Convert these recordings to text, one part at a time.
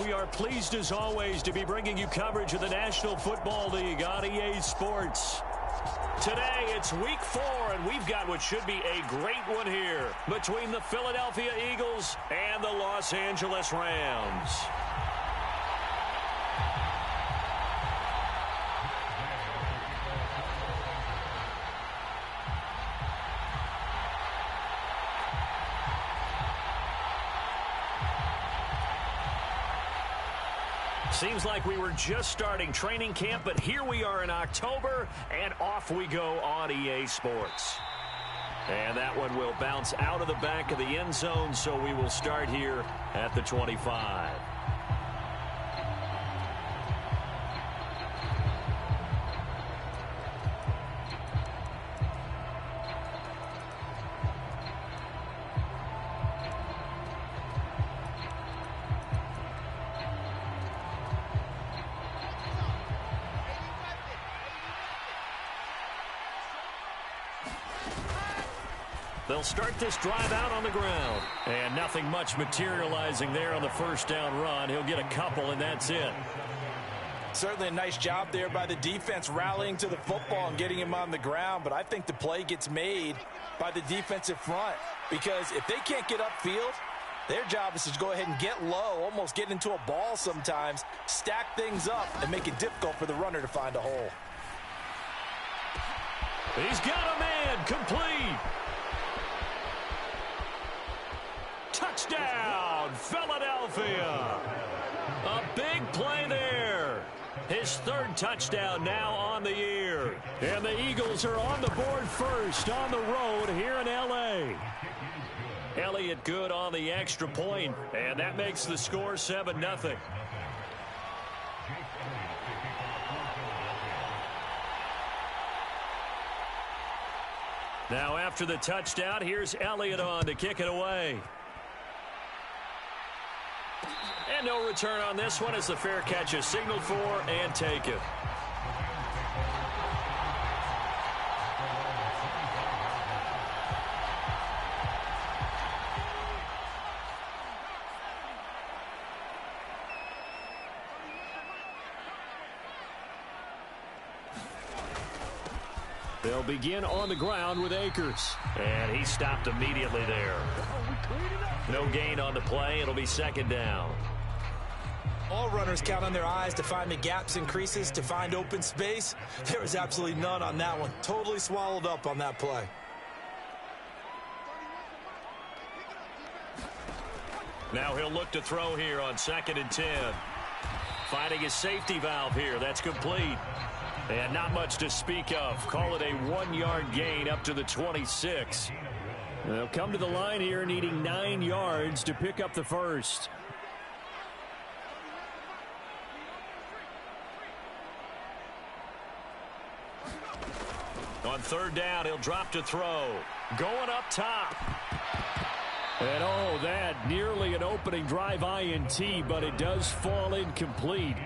We are pleased, as always, to be bringing you coverage of the National Football League on EA Sports. Today, it's Week 4, and we've got what should be a great one here between the Philadelphia Eagles and the Los Angeles Rams. Seems like we were just starting training camp, but here we are in October, and off we go on EA Sports. And that one will bounce out of the back of the end zone, so we will start here at the 25. They'll start this drive out on the ground. And nothing much materializing there on the first down run. He'll get a couple, and that's it. Certainly a nice job there by the defense rallying to the football and getting him on the ground. But I think the play gets made by the defensive front. Because if they can't get upfield, their job is to go ahead and get low, almost get into a ball sometimes, stack things up, and make it difficult for the runner to find a hole. He's got a man, complete. Touchdown, Philadelphia. A big play there. His third touchdown now on the year. And the Eagles are on the board first on the road here in L.A. Elliott good on the extra point, and that makes the score 7-0. Now after the touchdown, here's Elliott on to kick it away. And no return on this one as the fair catch is signaled for and taken. They'll begin on the ground with Akers. And he stopped immediately there. No gain on the play. It'll be second down. All runners count on their eyes to find the gaps and creases, to find open space. There was absolutely none on that one. Totally swallowed up on that play. Now he'll look to throw here on 2nd and 10. Finding his safety valve here. That's complete. And not much to speak of. Call it a 1-yard gain up to the 26. They'll come to the line here needing 9 yards to pick up the first. On 3rd down, he'll drop to throw. Going up top. And oh, that nearly an opening drive INT, but it does fall incomplete.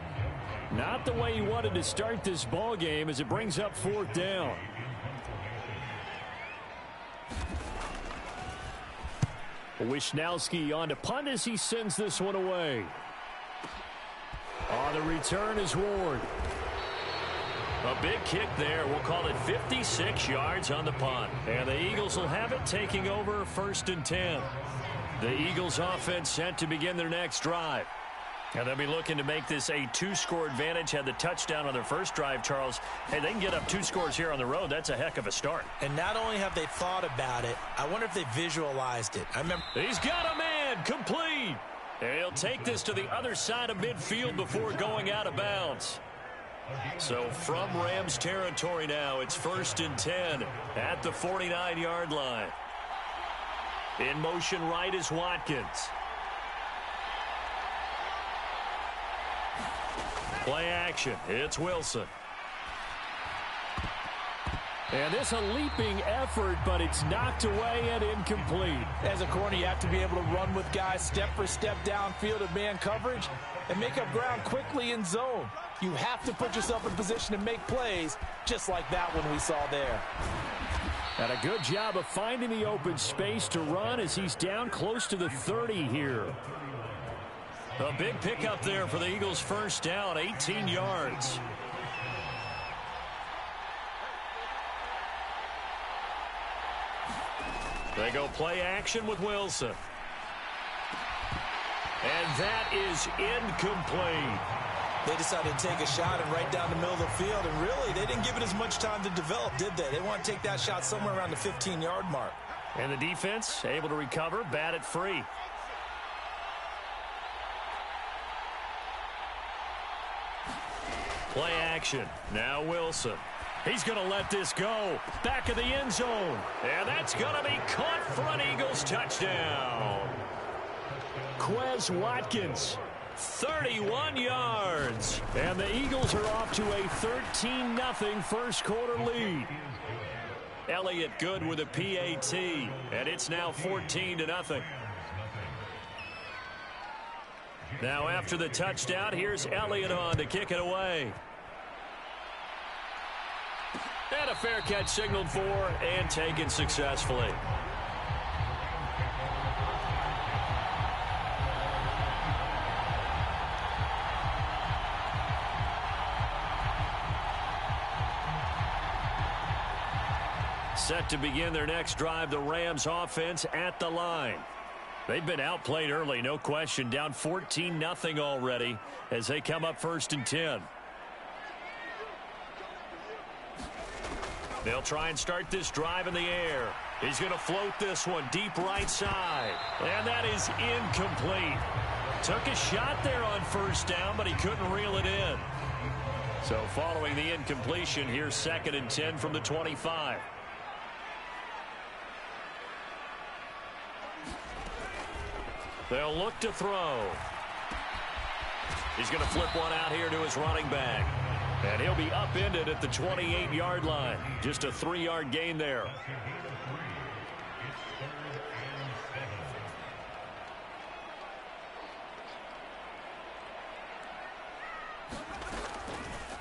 Not the way he wanted to start this ball game as it brings up 4th down. Wisnowski on to punt as he sends this one away. On the return is Ward. A big kick there. We'll call it 56 yards on the punt. And the Eagles will have it, taking over 1st and 10. The Eagles offense set to begin their next drive. And they'll be looking to make this a 2-score advantage. Had the touchdown on their first drive, Charles. Hey, they can get up 2 scores here on the road. That's a heck of a start. And not only have they thought about it, I wonder if they visualized it. I remember. He's got a man, complete. And he'll take this to the other side of midfield before going out of bounds. So from Rams territory now, it's 1st and 10 at the 49-yard line. In motion right is Watkins. Play action. It's Wilson. And this a leaping effort, but it's knocked away and incomplete. As a corner, you have to be able to run with guys step for step downfield of man coverage and make up ground quickly in zone. You have to put yourself in position to make plays just like that one we saw there. And a good job of finding the open space to run as he's down close to the 30 here. A big pickup there for the Eagles' first down, 18 yards. They go play action with Wilson. And that is incomplete. They decided to take a shot and right down the middle of the field, and really, they didn't give it as much time to develop, did they? They want to take that shot somewhere around the 15-yard mark. And the defense able to recover, bat it free. Play action. Now Wilson. He's going to let this go. Back of the end zone. And that's going to be caught for an Eagles touchdown. Quez Watkins, 31 yards. And the Eagles are off to a 13-0 first quarter lead. Elliott good with a PAT. And it's now 14-0. Now after the touchdown, here's Elliott on to kick it away. And a fair catch signaled for and taken successfully. Set to begin their next drive, the Rams offense at the line. They've been outplayed early, no question, down 14-0 already as they come up 1st and 10. They'll try and start this drive in the air. He's going to float this one deep right side. And that is incomplete. Took a shot there on 1st down, but he couldn't reel it in. So following the incompletion, here's 2nd and 10 from the 25. They'll look to throw. He's going to flip one out here to his running back. And he'll be upended at the 28-yard line. Just a 3-yard gain there.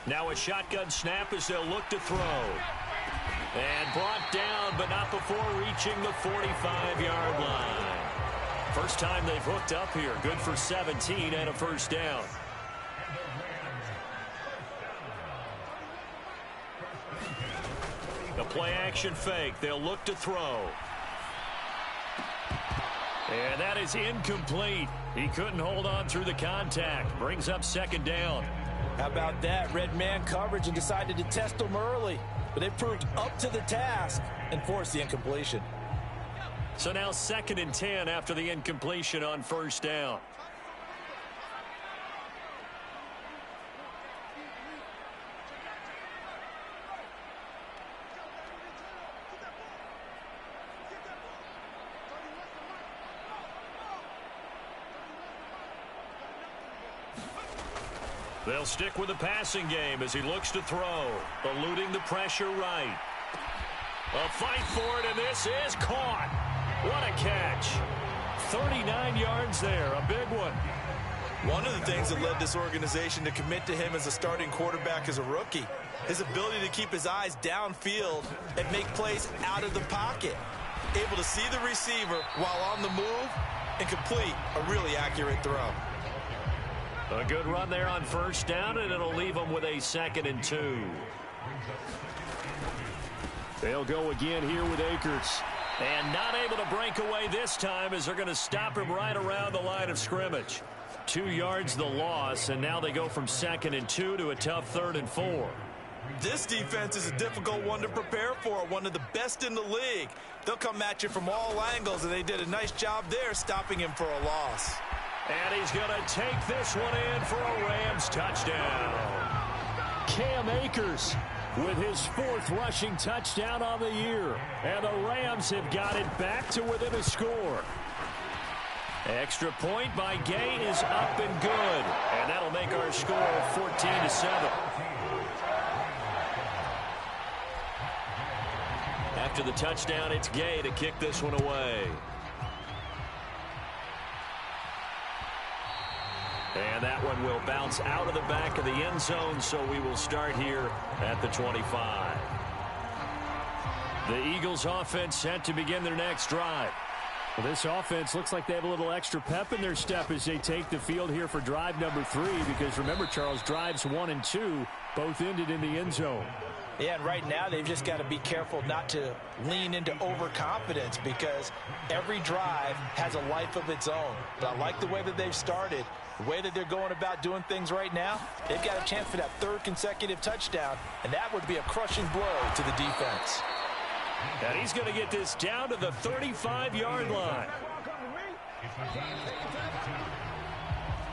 Now a shotgun snap as they'll look to throw. And brought down, but not before reaching the 45-yard line. First time they've hooked up here. Good for 17 and a 1st down. The play action fake. They'll look to throw. And that is incomplete. He couldn't hold on through the contact. Brings up 2nd down. How about that? Red man coverage and decided to test them early. But they proved up to the task and forced the incompletion. So now 2nd and 10 after the incompletion on 1st down. They'll stick with the passing game as he looks to throw. Eluding the pressure right. A fight for it, and this is caught. What a catch. 39 yards there, a big one. One of the things that led this organization to commit to him as a starting quarterback as a rookie, his ability to keep his eyes downfield and make plays out of the pocket. Able to see the receiver while on the move and complete a really accurate throw. A good run there on 1st down, and it'll leave them with a 2nd and 2. They'll go again here with Akers. And not able to break away this time as they're going to stop him right around the line of scrimmage. 2 yards the loss, and now they go from 2nd and 2 to a tough 3rd and 4. This defense is a difficult one to prepare for, one of the best in the league. They'll come at you from all angles, and they did a nice job there stopping him for a loss. And he's going to take this one in for a Rams touchdown. Cam Akers with his 4th rushing touchdown on the year. And the Rams have got it back to within a score. Extra point by Gay is up and good. And that'll make our score 14-7. after the touchdown, it's Gay to kick this one away. And that one will bounce out of the back of the end zone, so we will start here at the 25. The Eagles offense set to begin their next drive. Well, this offense looks like they have a little extra pep in their step as they take the field here for drive number 3, because remember, Charles, drives 1 and 2 both ended in the end zone. Yeah, and right now they've just got to be careful not to lean into overconfidence, because every drive has a life of its own. But I like the way that they've started, the way that they're going about doing things right now. They've got a chance for that 3rd consecutive touchdown, and that would be a crushing blow to the defense. And he's going to get this down to the 35-yard line.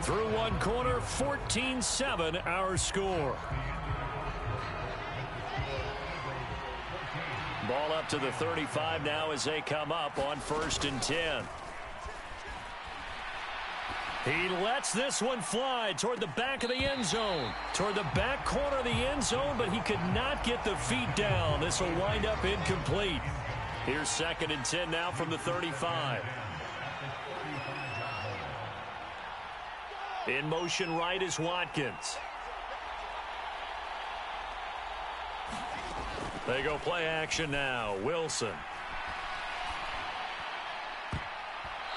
Through one corner, 14-7 our score. Ball up to the 35 now as they come up on 1st and 10. He lets this one fly toward the back of the end zone, toward the back corner of the end zone, but he could not get the feet down. This will wind up incomplete. Here's 2nd and 10 now from the 35. In motion right is Watkins. They go play action now. Wilson.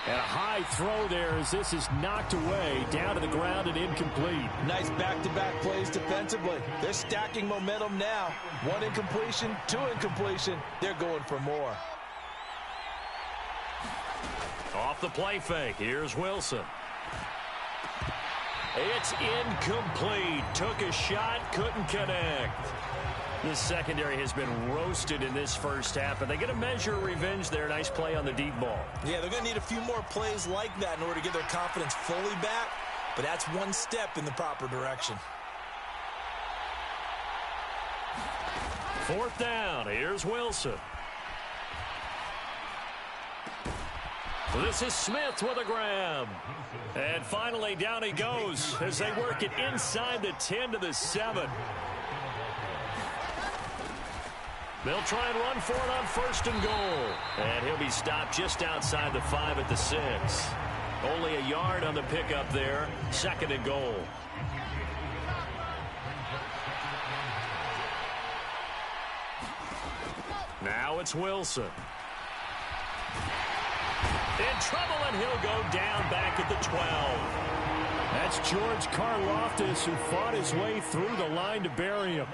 And a high throw there as this is knocked away, down to the ground and incomplete. Nice back-to-back plays defensively. They're stacking momentum now. 1 incompletion, 2 incompletion. They're going for more. Off the play fake. Here's Wilson. It's incomplete. Took a shot, couldn't connect. This secondary has been roasted in this first half, and they get a measure of revenge there. Nice play on the deep ball. Yeah, they're going to need a few more plays like that in order to get their confidence fully back, but that's one step in the proper direction. 4th down. Here's Wilson. This is Smith with a grab. And finally, down he goes as they work it inside the 10 to the 7. They'll try and run for it on 1st and goal. And he'll be stopped just outside the 5 at the 6. Only a yard on the pickup there. 2nd and goal. Now it's Wilson. In trouble, and he'll go down back at the 12. That's George Karlaftis, who fought his way through the line to bury him.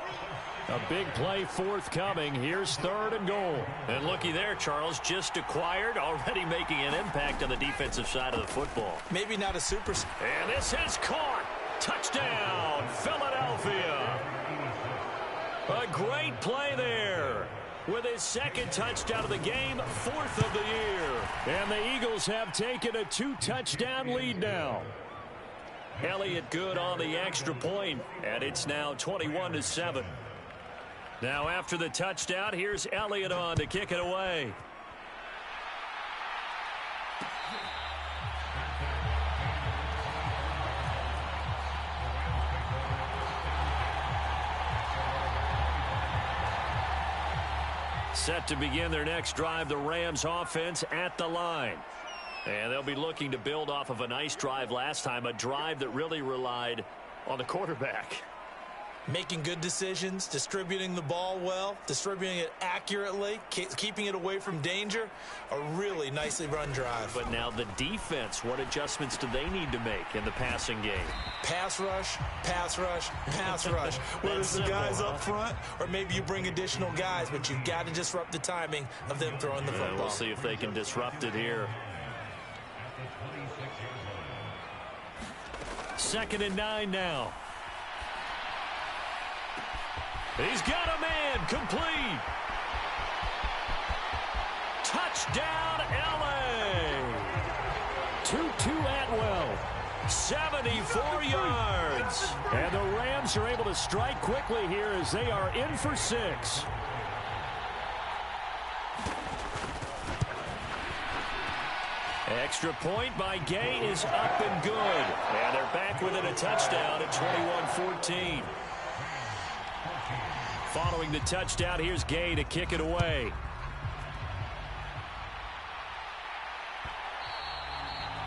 A big play forthcoming. Here's 3rd and goal. And looky there, Charles, just acquired, already making an impact on the defensive side of the football. Maybe not a super. And this is caught. Touchdown, Philadelphia. A great play there. With his 2nd touchdown of the game, 4th of the year. And the Eagles have taken a 2-touchdown lead now. Elliott good on the extra point, and it's now 21-7. Now after the touchdown, here's Elliott on to kick it away. Set to begin their next drive, the Rams offense at the line. And they'll be looking to build off of a nice drive last time, a drive that really relied on the quarterback. Making good decisions, distributing the ball well, distributing it accurately, keeping it away from danger. A really nicely run drive. But now the defense, what adjustments do they need to make in the passing game? Pass rush, pass rush, pass rush. Whether it's the guys up front or maybe you bring additional guys, but you've got to disrupt the timing of them throwing the football. We'll see if they can disrupt it here. 2nd and 9 now. He's got a man, complete. Touchdown, L.A. Tutu Atwell. 74 yards. And the Rams are able to strike quickly here as they are in for 6. Extra point by Gay is up and good. And they're back within a touchdown at 21-14. Following the touchdown, here's Gay to kick it away.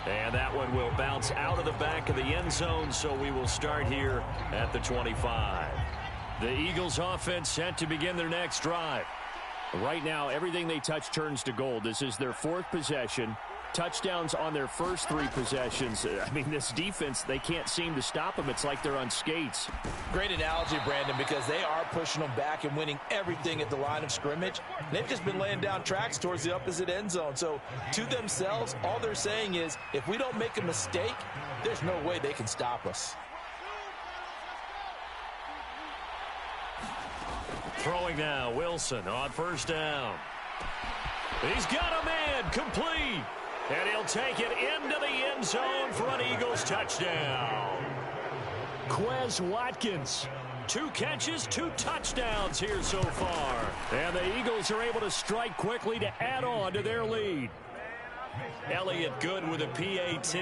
And that one will bounce out of the back of the end zone, so we will start here at the 25. The Eagles offense set to begin their next drive. Right now, everything they touch turns to gold. This is their 4th possession. Touchdowns on their first 3 possessions. I mean, this defense, they can't seem to stop them. It's like they're on skates. Great analogy, Brandon, because they are pushing them back and winning everything at the line of scrimmage. They've just been laying down tracks towards the opposite end zone. So to themselves, all they're saying is, if we don't make a mistake, there's no way they can stop us. Throwing now, Wilson on first down. He's got a man, complete. And he'll take it into the end zone for an Eagles touchdown. Quez Watkins, 2 catches, 2 touchdowns here so far. And the Eagles are able to strike quickly to add on to their lead. Elliott good with a PAT.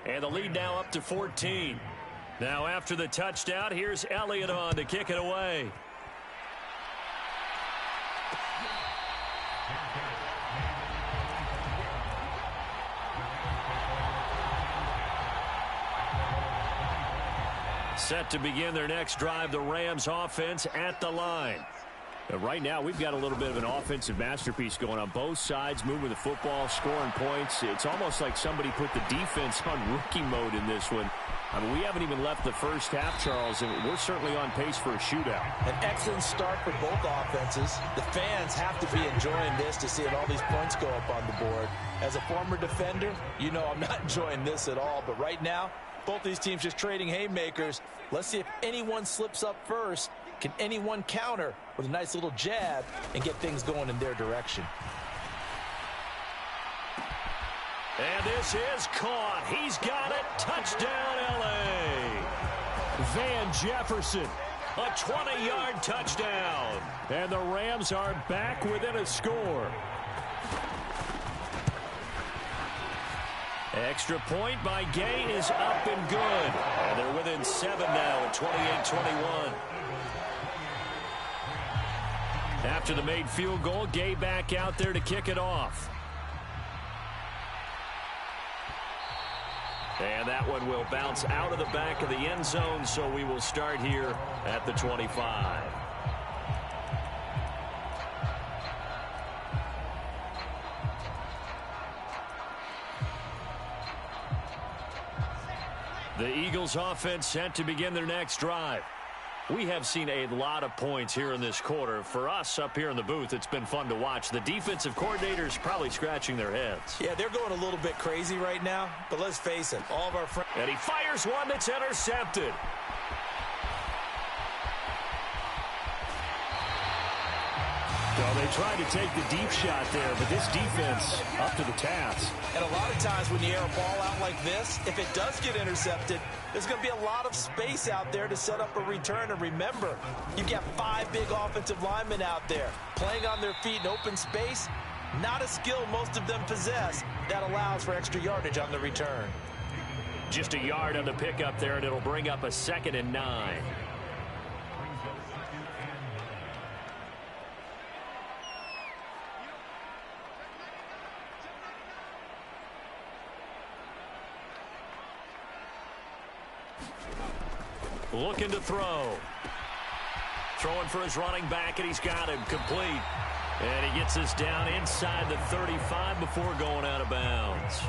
And the lead now up to 14. Now after the touchdown, here's Elliott on to kick it away. Set to begin their next drive, the Rams offense at the line. Right now, we've got a little bit of an offensive masterpiece going on both sides, moving the football, scoring points. It's almost like somebody put the defense on rookie mode in this one. I mean, we haven't even left the first half, Charles, and we're certainly on pace for a shootout. An excellent start for both offenses. The fans have to be enjoying this to see all these points go up on the board. As a former defender, you know I'm not enjoying this at all, but right now, both these teams just trading haymakers. Let's see if anyone slips up first. Can anyone counter with a nice little jab and get things going in their direction? And this is caught. He's got it. Touchdown, L.A. Van Jefferson, a 20-yard touchdown. And the Rams are back within a score. Extra point by Gay is up and good. And they're within 7 now at 28-21. After the made field goal, Gay back out there to kick it off. And that one will bounce out of the back of the end zone, so we will start here at the 25. The Eagles offense set to begin their next drive. We have seen a lot of points here in this quarter. For us up here in the booth, it's been fun to watch. The defensive coordinators probably scratching their heads. Yeah, they're going a little bit crazy right now, but let's face it, all of our friends. And he fires one that's intercepted. Well, they tried to take the deep shot there, but this defense up to the task. And a lot of times when you air a ball out like this, if it does get intercepted, there's going to be a lot of space out there to set up a return. And remember, you've got 5 big offensive linemen out there playing on their feet in open space. Not a skill most of them possess that allows for extra yardage on the return. Just a yard on the pickup there, and it'll bring up a 2nd and 9. Looking to throw. Throwing for his running back, and he's got him complete. And he gets us down inside the 35 before going out of bounds.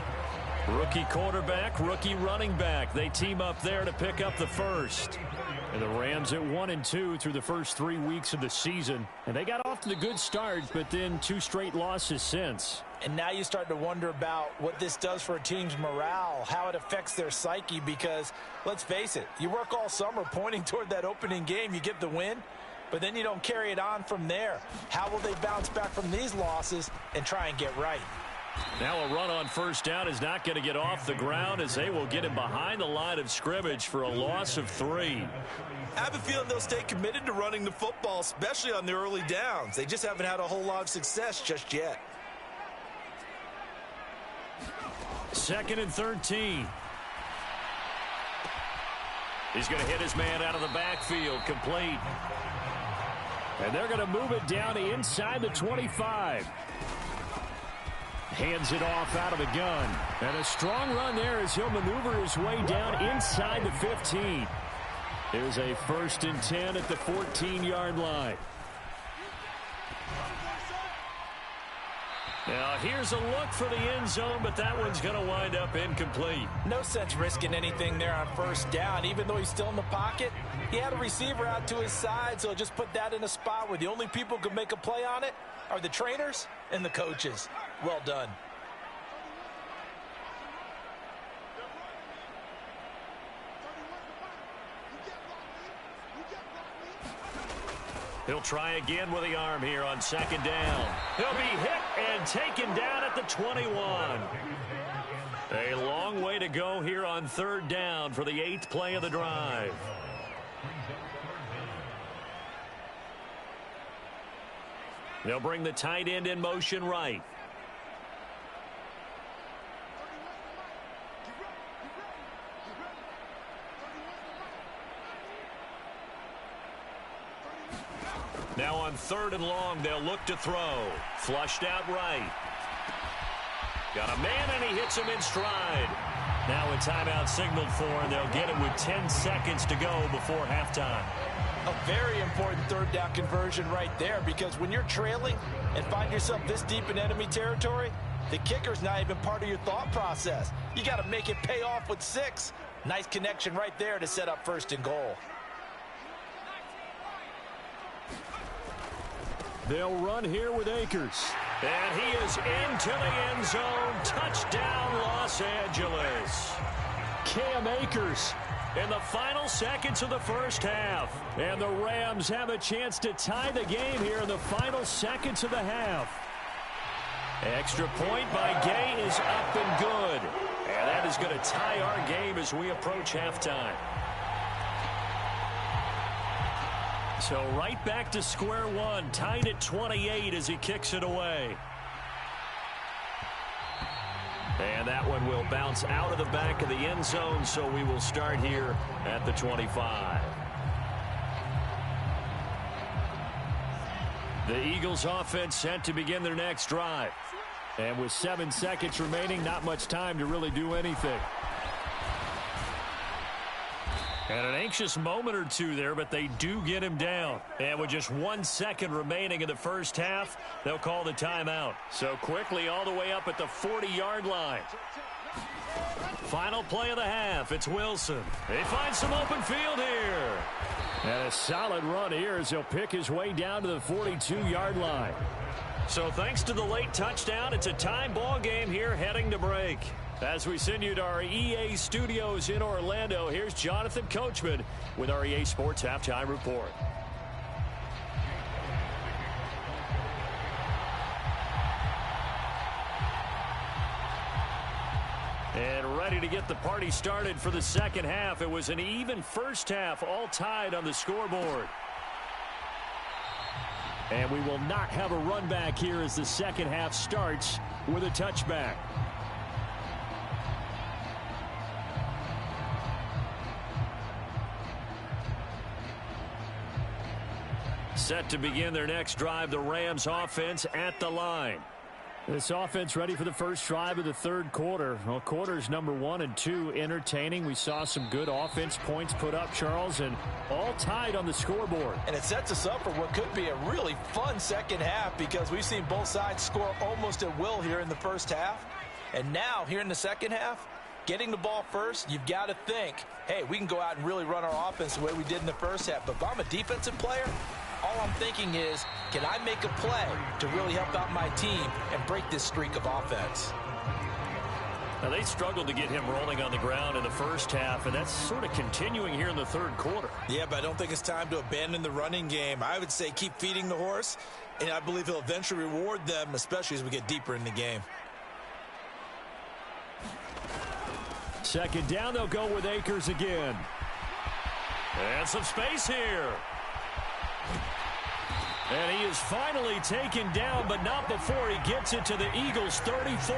Rookie quarterback, rookie running back. They team up there to pick up the first. And the Rams at 1-2 through the first 3 weeks of the season. And they got off to the good start, but then 2 straight losses since. And now you start to wonder about what this does for a team's morale, how it affects their psyche, because let's face it, you work all summer pointing toward that opening game, you get the win, but then you don't carry it on from there. How will they bounce back from these losses and try and get right? Now a run on first down is not going to get off the ground, as they will get him behind the line of scrimmage for a loss of 3. I have a feeling they'll stay committed to running the football, especially on the early downs. They just haven't had a whole lot of success just yet. 2nd and 13. He's going to hit his man out of the backfield, complete. And they're going to move it down inside the 25. Hands it off out of the gun. And a strong run there as he'll maneuver his way down inside the 15. Here's a 1st and 10 at the 14-yard line. Now here's a look for the end zone, but that one's going to wind up incomplete. No sense risking anything there on 1st down. Even though he's still in the pocket, he had a receiver out to his side, so just put that in a spot where the only people who could make a play on it are the trainers and the coaches. Well done. He'll try again with the arm here on 2nd down. He'll be hit and taken down at the 21. A long way to go here on 3rd down for the 8th play of the drive. They'll bring the tight end in motion right. Now on 3rd and long, they'll look to throw. Flushed out right. Got a man, and he hits him in stride. Now a timeout signaled for, and they'll get it with 10 seconds to go before halftime. A very important 3rd down conversion right there, because when you're trailing and find yourself this deep in enemy territory, the kicker's not even part of your thought process. You got to make it pay off with 6. Nice connection right there to set up 1st and goal. They'll run here with Akers. And he is into the end zone. Touchdown, Los Angeles. Cam Akers in the final seconds of the 1st half. And the Rams have a chance to tie the game here in the final seconds of the half. Extra point by Gay is up and good. And that is going to tie our game as we approach halftime. So right back to square one, tied at 28 as he kicks it away. And that one will bounce out of the back of the end zone, so we will start here at the 25. The Eagles offense set to begin their next drive. And with 7 seconds remaining, not much time to really do anything. And an anxious moment or two there, but they do get him down. And with just 1 second remaining in the 1st half, they'll call the timeout. So quickly all the way up at the 40-yard line. Final play of the half. It's Wilson. They find some open field here. And a solid run here as he'll pick his way down to the 42-yard line. So thanks to the late touchdown, it's a tie ball game here heading to break. As we send you to our EA studios in Orlando, here's Jonathan Coachman with our EA Sports Halftime Report. And ready to get the party started for the 2nd half. It was an even 1st half, all tied on the scoreboard. And we will not have a run back here as the 2nd half starts with a touchback. Set to begin their next drive, the Rams offense at the line. This offense ready for the first drive of the 3rd quarter. Well, quarters number 1 and 2 entertaining. We saw some good offense points put up, Charles, and all tied on the scoreboard. And it sets us up for what could be a really fun 2nd half, because we've seen both sides score almost at will here in the 1st half. And now, here in the 2nd half, getting the ball first, you've got to think, hey, we can go out and really run our offense the way we did in the 1st half. But if I'm a defensive player, all I'm thinking is, can I make a play to really help out my team and break this streak of offense? Now, they struggled to get him rolling on the ground in the 1st half, and that's sort of continuing here in the 3rd quarter. Yeah, but I don't think it's time to abandon the running game. I would say keep feeding the horse, and I believe he'll eventually reward them, especially as we get deeper in the game. 2nd down, they'll go with Akers again. And some space here. And he is finally taken down, but not before he gets it to the Eagles' 34.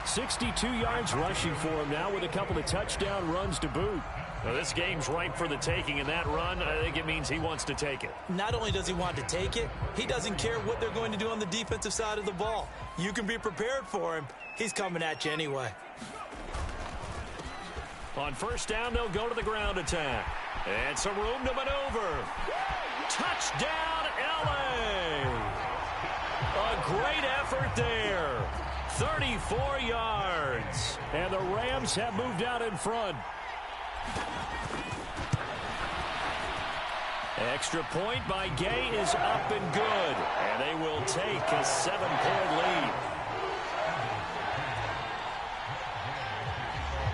62 yards rushing for him now with a couple of touchdown runs to boot. Well, this game's ripe for the taking, and that run, I think it means he wants to take it. Not only does he want to take it, he doesn't care what they're going to do on the defensive side of the ball. You can be prepared for him. He's coming at you anyway. On first down, they'll go to the ground attack. And some room to maneuver. Touchdown, L.A. A great effort there. 34 yards. And the Rams have moved out in front. Extra point by Gay is up and good. And they will take a 7-point lead.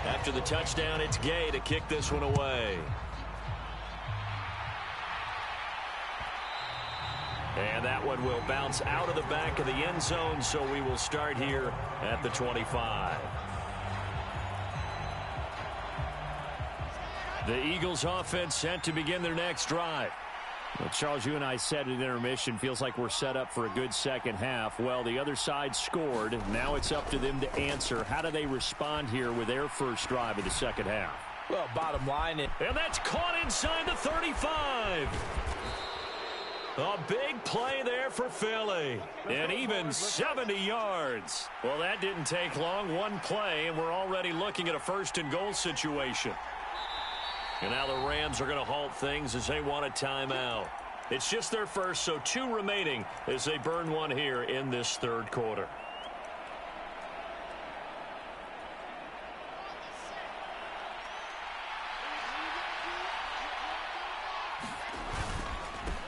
After the touchdown, it's Gay to kick this one away. And that one will bounce out of the back of the end zone, so we will start here at the 25. The Eagles offense set to begin their next drive. Well, Charles, you and I said at intermission, feels like we're set up for a good second half. Well, the other side scored. Now it's up to them to answer. How do they respond here with their first drive of the second half? Well, bottom line. And that's caught inside the 35. A big play there for Philly. And even 70 yards. Well, that didn't take long. One play, and we're already looking at a first-and-goal situation. And now the Rams are going to halt things as they want a timeout. It's just their first, so 2 remaining as they burn one here in this third quarter.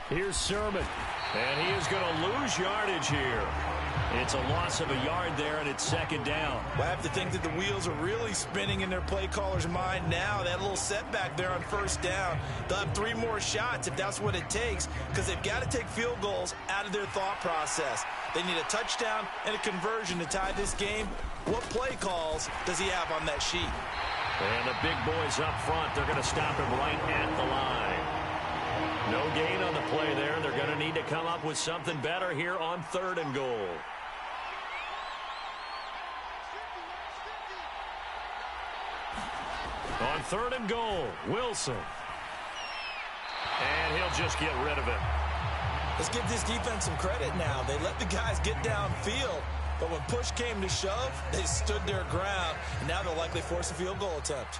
Here's Sermon, and he is going to lose yardage here. It's a loss of a yard there, and it's second down. Well, I have to think that the wheels are really spinning in their play caller's mind now. That little setback there on first down. They'll have 3 more shots if that's what it takes, because they've got to take field goals out of their thought process. They need a touchdown and a conversion to tie this game. What play calls does he have on that sheet? And the big boys up front, they're going to stop him right at the line. No gain on the play there. They're going to need to come up with something better here on 3rd and goal. On 3rd and goal, Wilson. And he'll just get rid of it. Let's give this defense some credit now. They let the guys get downfield, but when push came to shove, they stood their ground, and now they'll likely force a field goal attempt.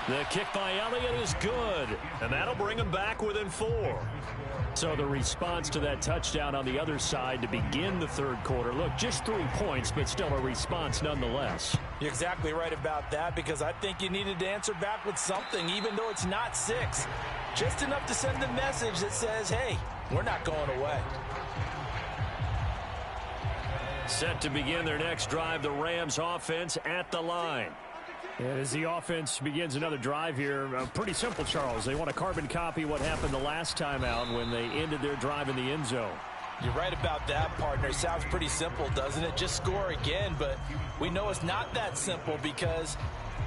The kick by Elliott is good, and that'll bring him back within 4. So the response to that touchdown on the other side to begin the third quarter. Look, just 3 points, but still a response nonetheless. You're exactly right about that, because I think you needed to answer back with something, even though it's not 6. Just enough to send a message that says, hey, we're not going away. Set to begin their next drive, the Rams offense at the line. And as the offense begins another drive here, pretty simple, Charles. They want to carbon copy what happened the last time out when they ended their drive in the end zone. You're right about that, partner. Sounds pretty simple, doesn't it? Just score again, but we know it's not that simple because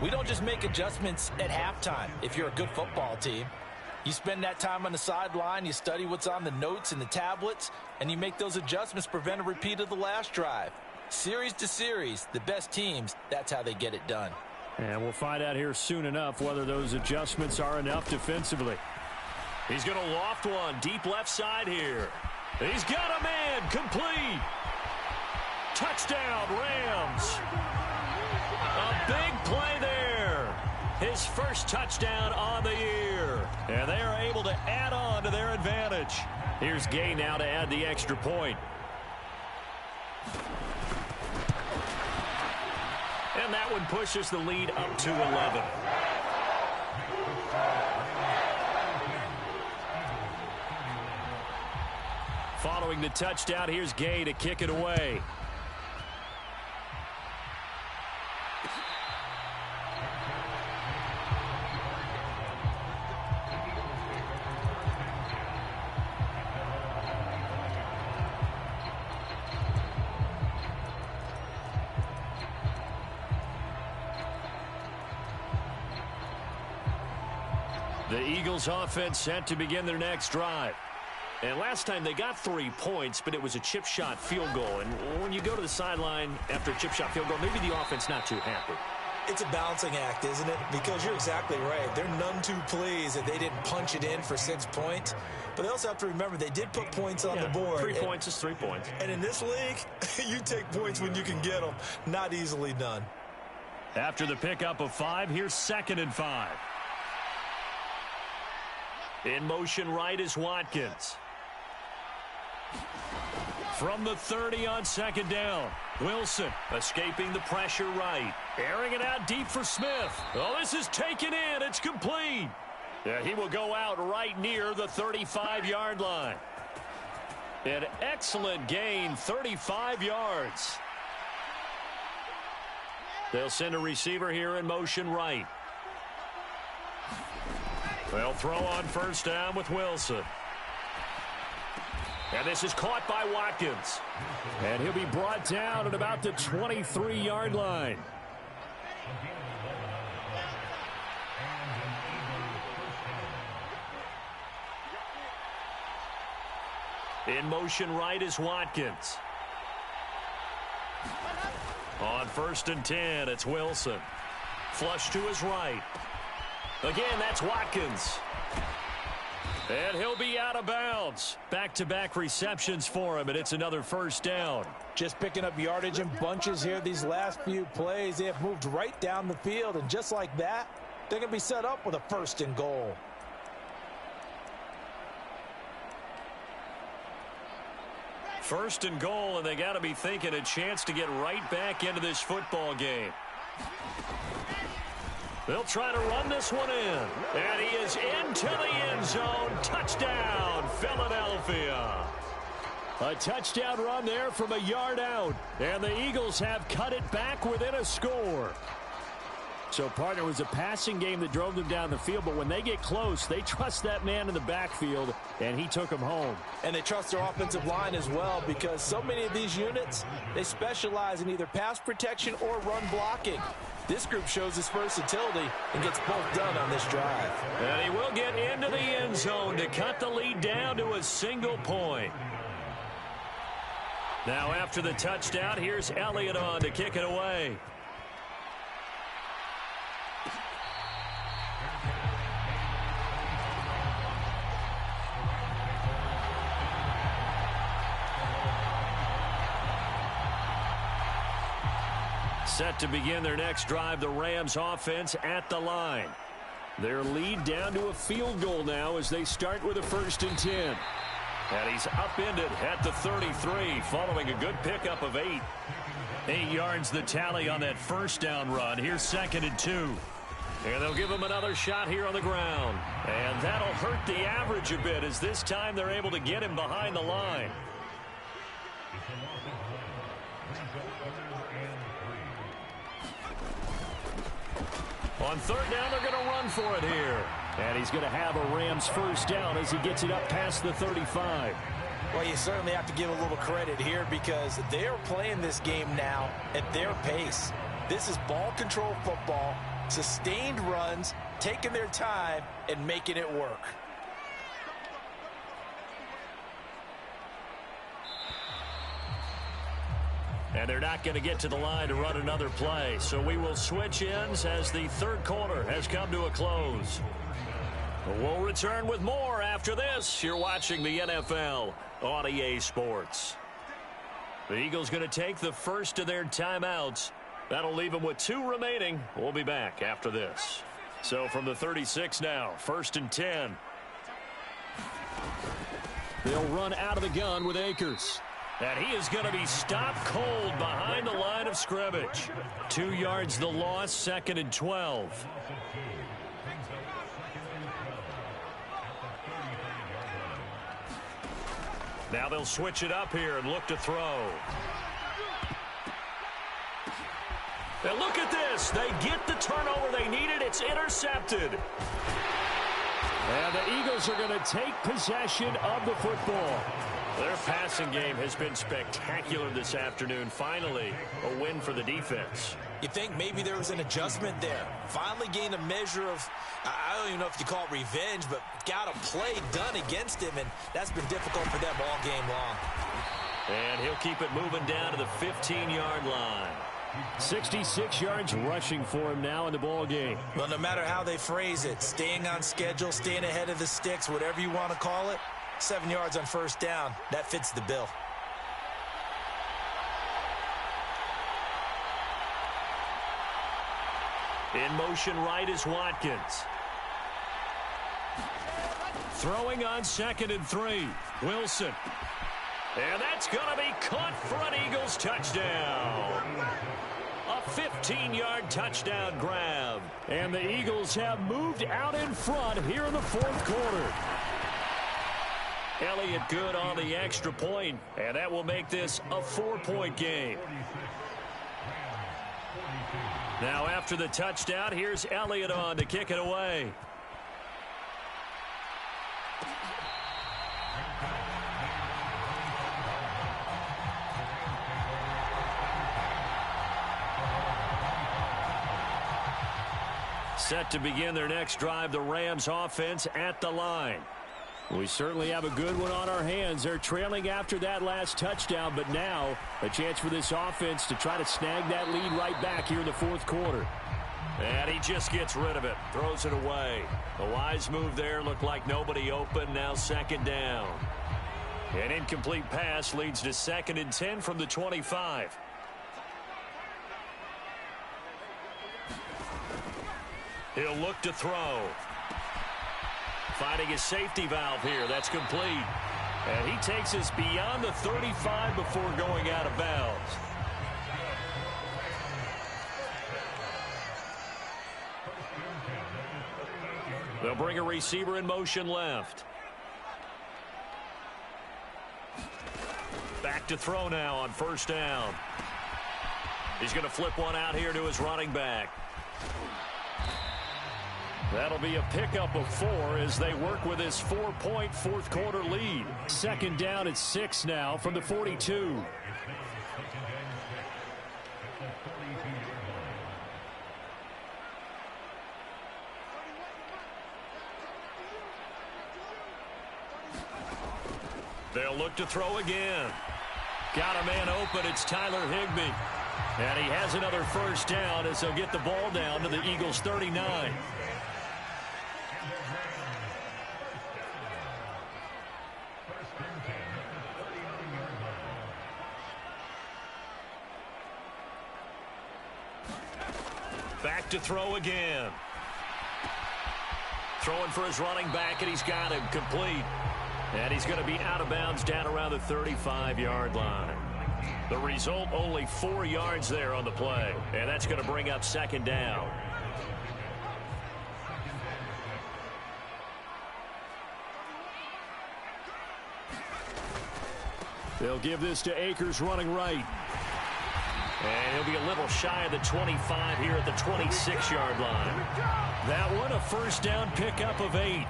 we don't just make adjustments at halftime if you're a good football team. You spend that time on the sideline, you study what's on the notes and the tablets, and you make those adjustments, prevent a repeat of the last drive. Series to series, the best teams, that's how they get it done. And we'll find out here soon enough whether those adjustments are enough defensively. He's going to loft one deep left side here. He's got a man complete. Touchdown, Rams. A big play there. His first touchdown on the year. And they are able to add on to their advantage. Here's Gay now to add the extra point. And that one pushes the lead up to 11. Following the touchdown, here's Gay to kick it away. The Eagles offense set to begin their next drive. And last time they got 3 points, but it was a chip shot field goal. And when you go to the sideline after a chip shot field goal, maybe the offense not too happy. It's a balancing act, isn't it? Because you're exactly right. They're none too pleased that they didn't punch it in for 6 points. But they also have to remember they did put points on the board. 3 points is 3 points. And in this league, you take points when you can get them. Not easily done. After the pickup of 5, here's 2nd and 5. In motion right is Watkins. From the 30 on 2nd down. Wilson Escaping the pressure right. airing it out deep for Smith. Oh, this is taken in. It's complete. Yeah, he will go out right near the 35-yard line. An excellent gain, 35 yards. They'll send a receiver here in motion right. They'll throw on 1st down with Wilson. And this is caught by Watkins. And he'll be brought down at about the 23-yard line. In motion right is Watkins. On 1st and 10, it's Wilson. Flush to his right. Again, that's Watkins. And he'll be out of bounds. Back-to-back receptions for him, and it's another 1st down. Just picking up yardage in bunches here these last few plays. They have moved right down the field, and just like that, they're going to be set up with a 1st and goal. First and goal, and they got to be thinking a chance to get right back into this football game. They'll try to run this one in. And he is into the end zone. Touchdown, Philadelphia. A touchdown run there from a yard out. And the Eagles have cut it back within a score. So, partner, it was a passing game that drove them down the field, but when they get close, they trust that man in the backfield, and he took them home. And they trust their offensive line as well, because so many of these units, they specialize in either pass protection or run blocking. This group shows its versatility and gets both done on this drive. And he will get into the end zone to cut the lead down to a single point. Now after the touchdown, here's Elliott on to kick it away. Set to begin their next drive, the Rams offense at the line. Their lead down to a field goal now as they start with a 1st and 10. And he's upended at the 33 following a good pickup of 8. 8 yards the tally on that 1st down run. Here's 2nd and 2. And they'll give him another shot here on the ground. And that'll hurt the average a bit as this time they're able to get him behind the line. On 3rd down, they're going to run for it here. And he's going to have a Rams 1st down as he gets it up past the 35. Well, you certainly have to give a little credit here because they're playing this game now at their pace. This is ball control football, sustained runs, taking their time, and making it work. And they're not going to get to the line to run another play. So we will switch ends as the 3rd quarter has come to a close. We'll return with more after this. You're watching the NFL on EA Sports. The Eagles going to take the first of their timeouts. That'll leave them with 2 remaining. We'll be back after this. So from the 36 now, 1st and 10. They'll run out of the gun with Akers. And he is going to be stopped cold behind the line of scrimmage. 2 yards the loss, 2nd and 12. Now they'll switch it up here and look to throw. And look at this. They get the turnover they needed. It's intercepted. And the Eagles are going to take possession of the football. Their passing game has been spectacular this afternoon. Finally, a win for the defense. You think maybe there was an adjustment there. Finally gained a measure of, I don't even know if you call it revenge, but got a play done against him, and that's been difficult for them all game long. And he'll keep it moving down to the 15-yard line. 66 yards rushing for him now in the ball game. Well, no matter how they phrase it, staying on schedule, staying ahead of the sticks, whatever you want to call it, 7 yards on first down, that fits the bill. In motion right is Watkins. Throwing on 2nd and 3. Wilson. And that's going to be caught for an Eagles touchdown. A 15-yard touchdown grab. And the Eagles have moved out in front here in the 4th quarter. Elliott good on the extra point, and that will make this a 4-point game. Now after the touchdown, here's Elliott on to kick it away. Set to begin their next drive, the Rams offense at the line. We certainly have a good one on our hands. They're trailing after that last touchdown, but now a chance for this offense to try to snag that lead right back here in the 4th quarter. And he just gets rid of it, throws it away. A wise move there, looked like nobody open, now 2nd down. An incomplete pass leads to 2nd and 10 from the 25. He'll look to throw. Finding his safety valve here. That's complete. And he takes us beyond the 35 before going out of bounds. They'll bring a receiver in motion left. Back to throw now on 1st down. He's going to flip one out here to his running back. That'll be a pickup of 4 as they work with his 4-point 4th quarter lead. 2nd down at 6 now from the 42. They'll look to throw again. Got a man open. It's Tyler Higbee. And he has another 1st down as they'll get the ball down to the Eagles' 39. Back to throw again. Throwing for his running back, and he's got him complete. And he's going to be out of bounds down around the 35-yard line. The result, only 4 yards there on the play. And that's going to bring up 2nd down. They'll give this to Akers running right. And he'll be a little shy of the 25 here at the 26-yard line. That one, a 1st down pickup of 8.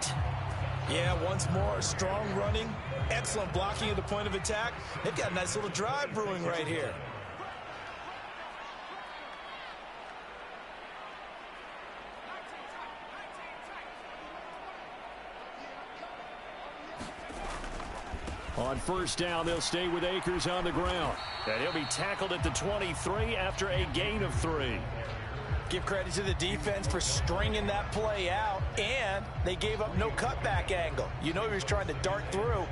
Yeah, once more, strong running, excellent blocking at the point of attack. They've got a nice little drive brewing right here. On 1st down, they'll stay with Akers on the ground. And he'll be tackled at the 23 after a gain of 3. Give credit to the defense for stringing that play out, and they gave up no cutback angle. You know he was trying to dart through.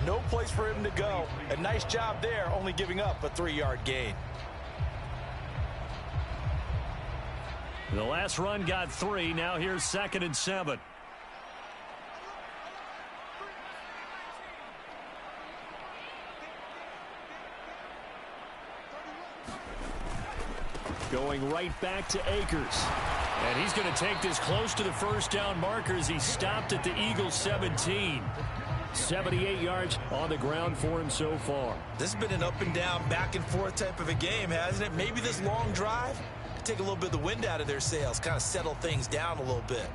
No place for him to go. A nice job there, only giving up a 3-yard gain. The last run got 3. Now here's 2nd and 7. Going right back to Akers. And he's going to take this close to the 1st down marker as he stopped at the Eagles' 17. 78 yards on the ground for him so far. This has been an up and down, back and forth type of a game, hasn't it? Maybe this long drive could take a little bit of the wind out of their sails, kind of settle things down a little bit.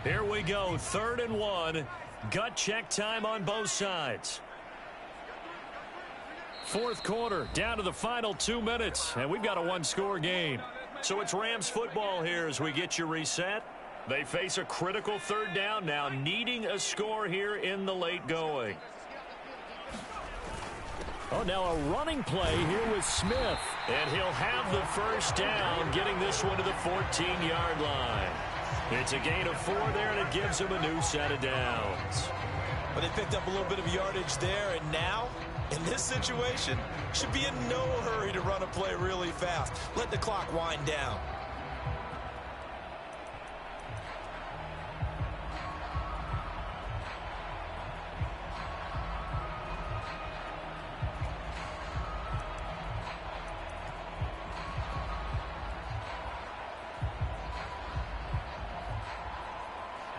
Here we go, 3rd and 1. Gut check time on both sides. 4th quarter, down to the final 2 minutes, and we've got a one-score game. So it's Rams football here as we get you reset. They face a critical 3rd down now, needing a score here in the late going. Oh, now a running play here with Smith. And he'll have the 1st down, getting this one to the 14-yard line. It's a gain of 4 there, and it gives him a new set of downs. But they picked up a little bit of yardage there, and now, in this situation, should be in no hurry to run a play really fast. Let the clock wind down.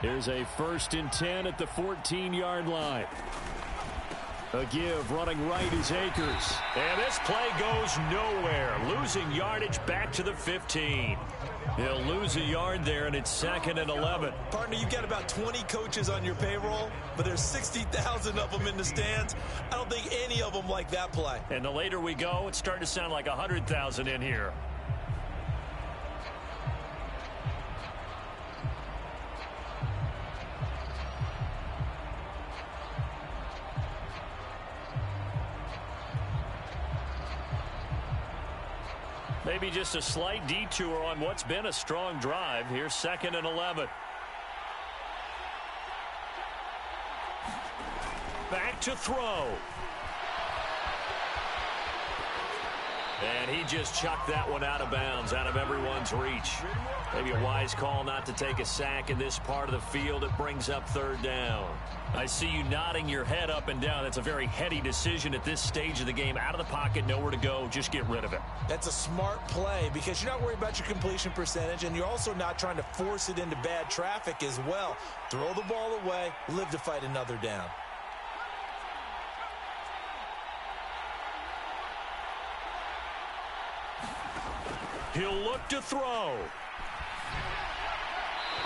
Here's a 1st and 10 at the 14-yard line. A give, running right is Akers. And this play goes nowhere. Losing yardage back to the 15. He'll lose a yard there, and it's 2nd and 11. Partner, you've got about 20 coaches on your payroll, but there's 60,000 of them in the stands. I don't think any of them like that play. And the later we go, it's starting to sound like 100,000 in here. Maybe just a slight detour on what's been a strong drive. Here's 2nd and 11. Back to throw. And he just chucked that one out of bounds, out of everyone's reach. Maybe a wise call not to take a sack in this part of the field. It brings up 3rd down. I see you nodding your head up and down. That's a very heady decision at this stage of the game. Out of the pocket, nowhere to go. Just get rid of it. That's a smart play because you're not worried about your completion percentage, and you're also not trying to force it into bad traffic as well. Throw the ball away, live to fight another down. He'll look to throw.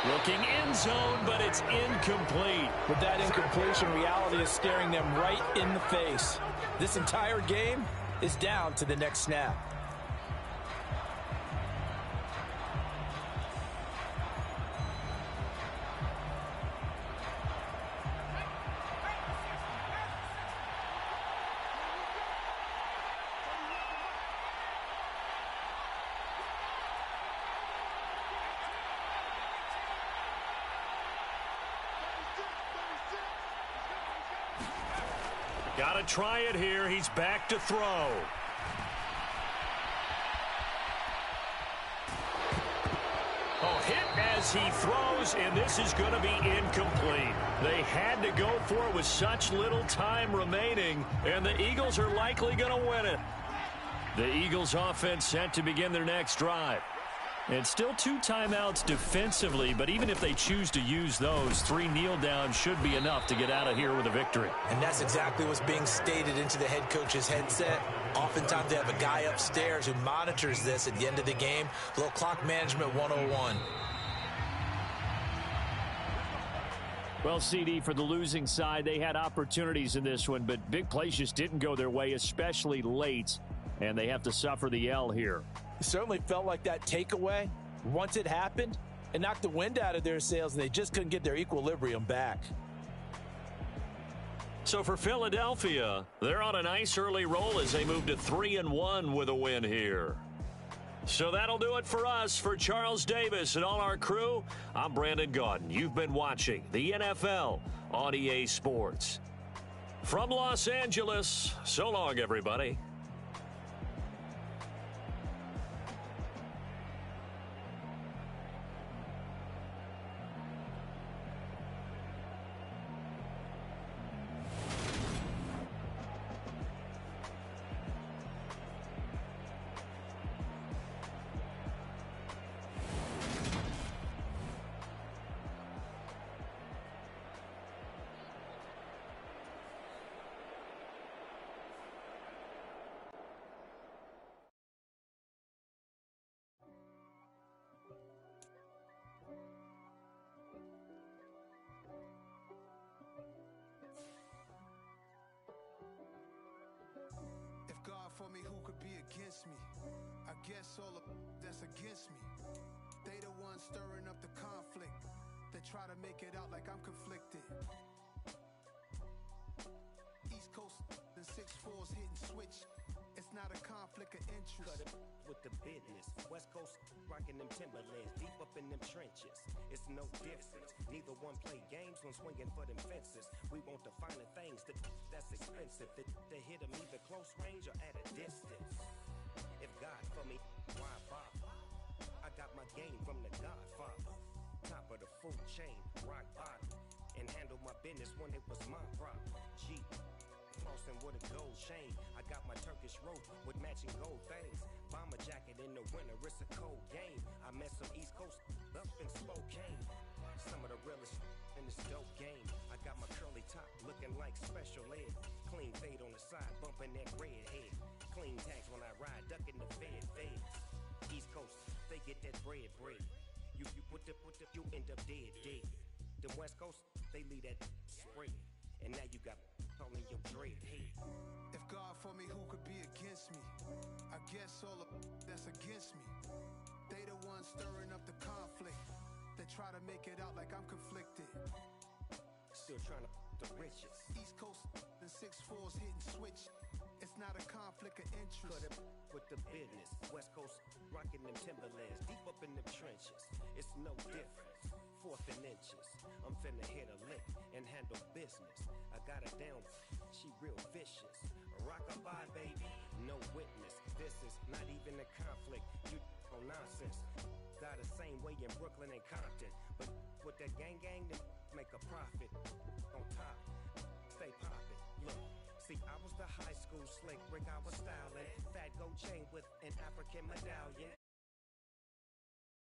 Looking end zone, but it's incomplete. With that incompletion, reality is staring them right in the face. This entire game is down to the next snap. Got to try it here. He's back to throw. Oh, hit as he throws, and this is going to be incomplete. They had to go for it with such little time remaining, and the Eagles are likely going to win it. The Eagles offense set to begin their next drive. And still 2 timeouts defensively, but even if they choose to use those, 3 kneel downs should be enough to get out of here with a victory. And that's exactly what's being stated into the head coach's headset. Oftentimes they have a guy upstairs who monitors this at the end of the game. A little clock management 101. Well, CD, for the losing side, they had opportunities in this one, but big plays just didn't go their way, especially late, and they have to suffer the L here. It certainly felt like that takeaway, once it happened, it knocked the wind out of their sails, and they just couldn't get their equilibrium back. So for Philadelphia, they're on a nice early roll as they move to 3-1 with a win here. So that'll do it for us. For Charles Davis and all our crew, I'm Brandon Gaudin. You've been watching the NFL on EA Sports. From Los Angeles, so long, everybody. against me. I guess all the that's against me. They the ones stirring up the conflict. They try to make it out like I'm conflicted. East Coast and 6'4's hitting switch. It's not a conflict of interest. Cut it with the business. West Coast rocking them Timberlands, deep up in them trenches. It's no difference. Neither one play games when swinging for them fences. We want the finer things that's expensive. They hit them either close range or at a distance. If God for me, why bother? I got my game from the Godfather. Top of the food chain, rock bottom. And handle my business when it was my problem. G. Flossing with a gold chain. I got my Turkish rope with matching gold things. Bomber jacket in the winter, it's a cold game. I met some East Coast up in Spokane. Some of the realest in this dope game. I got my curly top looking like special ed. Clean fade on the side, bumping that red head. Clean tags when I ride, ducking the feds. East Coast, they get that bread. You put the, you end up dead. Them West Coast, they leave that spread. And now you got all in your dread head. If God for me, who could be against me? I guess all the that's against me. They the ones stirring up the conflict. They try to make it out like I'm conflicted. Still trying to the riches. East Coast and 6'4's hitting switch. It's not a conflict of interest. Cut it with the business. West Coast rocking them Timberlands, deep up in them trenches. It's no difference. 4th and inches. I'm finna hit a lick and handle business. I got her down, she real vicious. Rock-a-bye, baby, no witness. This is not even a conflict. You on nonsense. Got the same way in Brooklyn and Compton. But with that gang, then make a profit. On top, stay poppin'. Look. See, I was the high school slick Rick, I was styling. Fat gold chain with an African medallion.